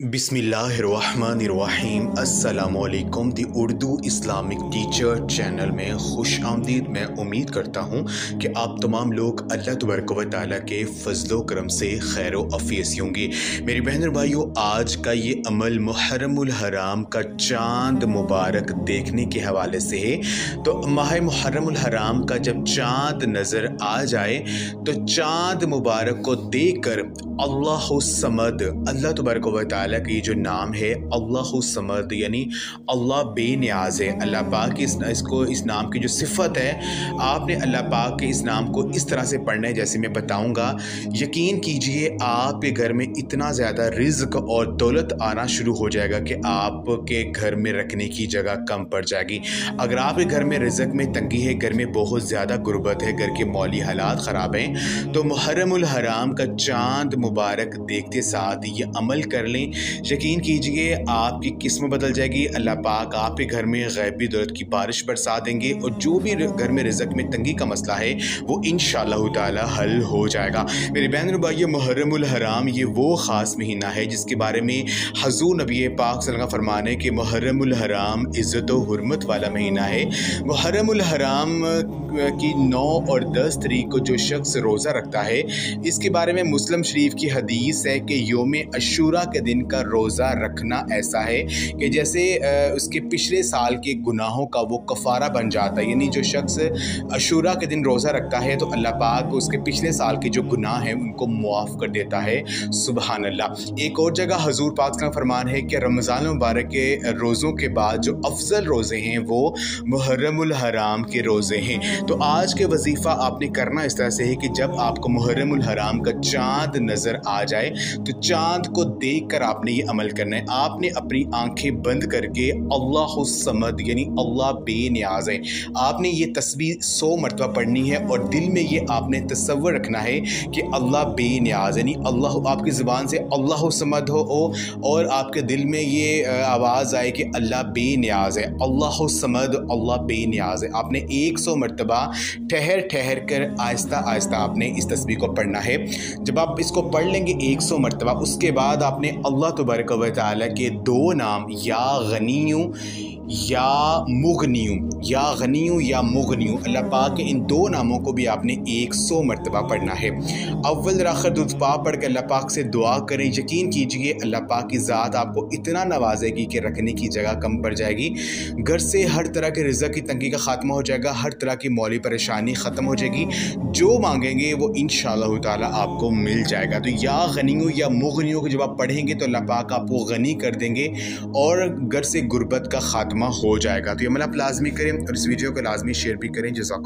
बिस्मिल्लाहिर्रहमानिर्रहीम अस्सलामुअलैकुम दी Urdu Islamic teacher channel में खुश आमदीद। मैं उम्मीद करता हूँ कि आप तमाम लोग अल्लाह तबारक व तआला के फजलो करम से खैर अफ़ीसी होंगे। मेरी बहन और भाइयों, आज का ये अमल मुहर्रमुल हराम का चाँद मुबारक देखने के हवाले से है। तो माह मुहर्रमुल हराम का जब चाँद नज़र आ जाए तो चाँद मुबारक को देख कर अल्लाहु समद, अल्लाह तबारक व तआला का ये जो नाम है अल्लाहु समद यानी अल्लाह बेनियाज है। अल्लाह पाक की इस नाम की जो सिफत है, आपने अल्लाह पाक के इस नाम को इस तरह से पढ़ना है जैसे मैं बताऊंगा। यकीन कीजिए आपके घर में इतना ज़्यादा रिज़्क और दौलत आना शुरू हो जाएगा कि आपके घर में रखने की जगह कम पड़ जाएगी। अगर आपके घर में रिज़्क में तंगी है, घर में बहुत ज़्यादा गुर्बत है, घर के मौली हालात ख़राब हैं, तो मुहर्रमुल हराम का चाँद मुबारक देखते साथ ये अमल कर लें। यकीन कीजिए आपकी किस्मत बदल जाएगी। अल्लाह पाक आपके घर में गैबी दौलत की बारिश बरसा देंगे और जो भी घर में रिज़्क में तंगी का मसला है वो इंशाअल्लाह ताला हल हो जाएगा। मेरे बहन और भाइयों, मुहर्रमुल हराम ये वो ख़ास महीना है जिसके बारे में हज़ूर नबी पाक सल्लल्लाहु अलैहि वसल्लम का फरमान है कि मुहर्रमुल हराम इज़्ज़त व हुर्मत वाला महीना है। मुहर्रमुल हराम की 9 और 10 तारीख को जो शख्स रोज़ा रखता है, इसके बारे में मुस्लिम शरीफ की हदीस है कि योम अशूरा के दिन का रोज़ा रखना ऐसा है कि जैसे उसके पिछले साल के गुनाहों का वो कफ़ारा बन जाता है। यानी जो शख्स अशूरा के दिन रोज़ा रखता है तो अल्लाह पाक उसके पिछले साल के जो गुनाह हैं उनको मुआफ़ कर देता है। सुबहान अल्लाह। एक और जगह हज़ूर पाक का फरमान है कि रमज़ान मुबारक के रोज़ों के बाद जो अफजल रोज़े हैं वो मुहर्रमुल हराम के रोज़े हैं। तो आज के वजीफ़ा आपने करना इस तरह से है कि जब आपको मुहर्रमुल हराम का चाँद नज़र आ जाए तो चाँद को देख कर आपने ये अमल करना है। आपने अपनी आंखें बंद करके अल्लाहु समद यानी अल्लाह बेनियाज है, आपने ये तस्बीह 100 मरतबा पढ़नी है और दिल में ये आपने तसव्वुर रखना है कि अल्लाह बेनियाज यानी अल्लाह, आपकी ज़ुबान से अल्लाहु समद हो और आपके दिल में ये आवाज़ आए कि अल्लाह बेनियाज है, अल्लाहु समद, अल्लाह बेनियाज है। आपने 100 मरतबा ठहर ठहर कर आहिस्ता आहिस्ता आपने इस तस्बीह को पढ़ना है। जब आप इसको पढ़ लेंगे 100 मरतबा, उसके बाद आपने अल्लाह तबारक व तआला के 2 नाम या गनियू या मुगनियू, या गनियू या मुगनियू, अल्लाह पाक के इन 2 नामों को भी आपने 100 मरतबा पढ़ना है। अव्वल आखिर दुआ पढ़ के अल्लाह पाक से दुआ करें। यकीन कीजिए अल्लाह पाक की ज़ात आपको इतना नवाजेगी कि रखने की जगह कम पड़ जाएगी। घर से हर तरह के रिज़्क की तंगी का ख़ात्मा हो जाएगा, हर तरह की मौली परेशानी ख़त्म हो जाएगी। जो मांगेंगे वो इंशाअल्लाह ताला आपको मिल जाएगा। तो या गनियू या मुगनियू को जब आप पढ़ेंगे तो अल्लाह पाक आपको गनी कर देंगे और घर से गुर्बत का ख़ात्मा हो जाएगा। तो ये अमल आप लाजमी करें और इस वीडियो को लाजमी शेयर भी करें। जज़ाकल्लाह।